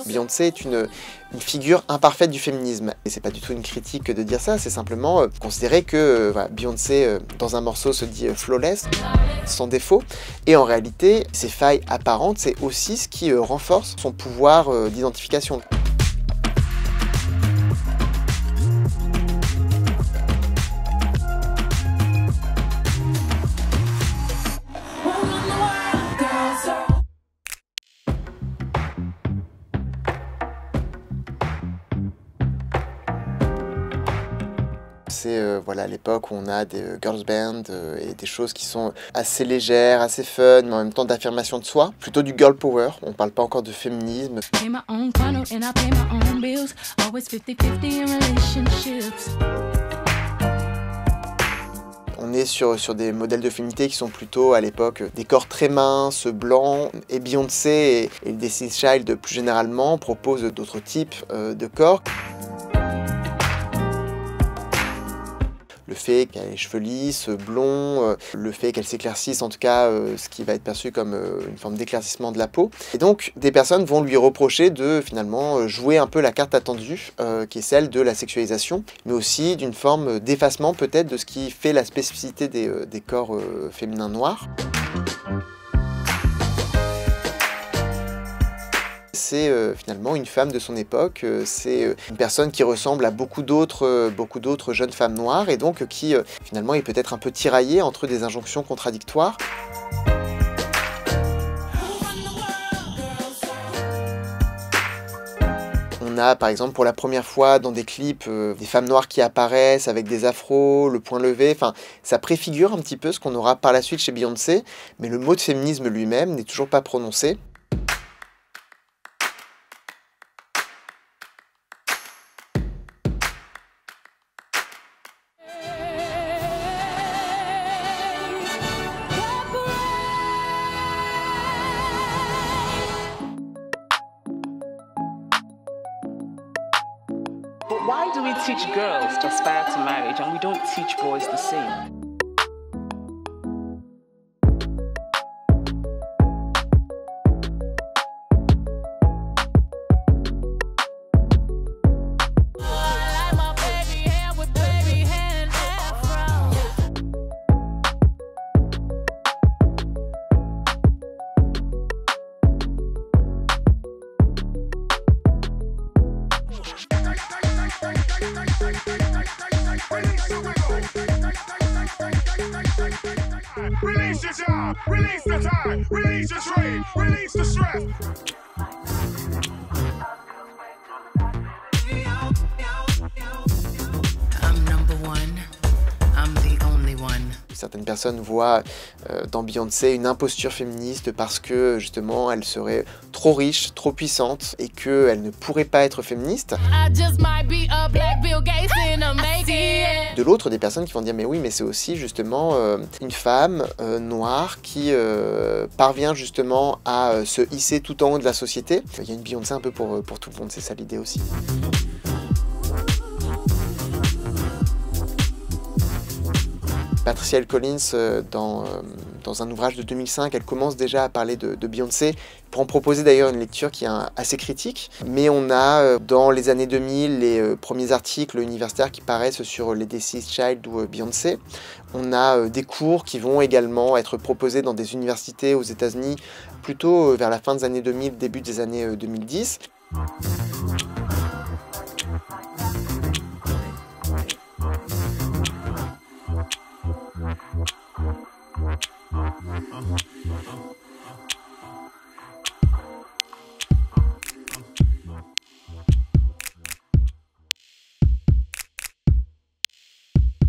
Beyoncé est une figure imparfaite du féminisme. Et c'est pas du tout une critique de dire ça, c'est simplement considérer que voilà, Beyoncé, dans un morceau, se dit flawless, sans défaut. Et en réalité, ses failles apparentes, c'est aussi ce qui renforce son pouvoir d'identification. C'est voilà, l'époque où on a des girls bands et des choses qui sont assez légères, assez fun, mais en même temps d'affirmation de soi. Plutôt du girl power, on parle pas encore de féminisme. On est sur des modèles de féminité qui sont plutôt à l'époque des corps très minces, blancs, et Beyoncé et Destiny's Child plus généralement proposent d'autres types de corps. Le fait qu'elle ait les cheveux lisses, blonds, le fait qu'elle s'éclaircisse, en tout cas ce qui va être perçu comme une forme d'éclaircissement de la peau. Et donc des personnes vont lui reprocher de finalement jouer un peu la carte attendue, qui est celle de la sexualisation, mais aussi d'une forme d'effacement peut-être de ce qui fait la spécificité des corps féminins noirs. C'est finalement une femme de son époque, c'est une personne qui ressemble à beaucoup d'autres jeunes femmes noires et donc qui finalement est peut-être un peu tiraillée entre des injonctions contradictoires. On a par exemple pour la première fois dans des clips des femmes noires qui apparaissent avec des afros, le poing levé, enfin ça préfigure un petit peu ce qu'on aura par la suite chez Beyoncé, mais le mot de féminisme lui-même n'est toujours pas prononcé. But why do we teach girls to aspire to marriage and we don't teach boys the same? Release your job, release the time, release your trade, release the stress. I'm number one, I'm the only one. Certaines personnes voient dans Beyoncé une imposture féministe parce que justement elle serait trop riche, trop puissante et qu'elle ne pourrait pas être féministe. De l'autre, des personnes qui vont dire mais oui mais c'est aussi justement une femme noire qui parvient justement à se hisser tout en haut de la société. Il y a une Beyoncé un peu pour tout le monde, c'est ça l'idée aussi. Patricia Hill Collins, dans un ouvrage de 2005, elle commence déjà à parler de Beyoncé, pour en proposer d'ailleurs une lecture qui est assez critique. Mais on a dans les années 2000 les premiers articles universitaires qui paraissent sur les Destiny's Child ou Beyoncé. On a des cours qui vont également être proposés dans des universités aux États-Unis, plutôt vers la fin des années 2000, début des années 2010.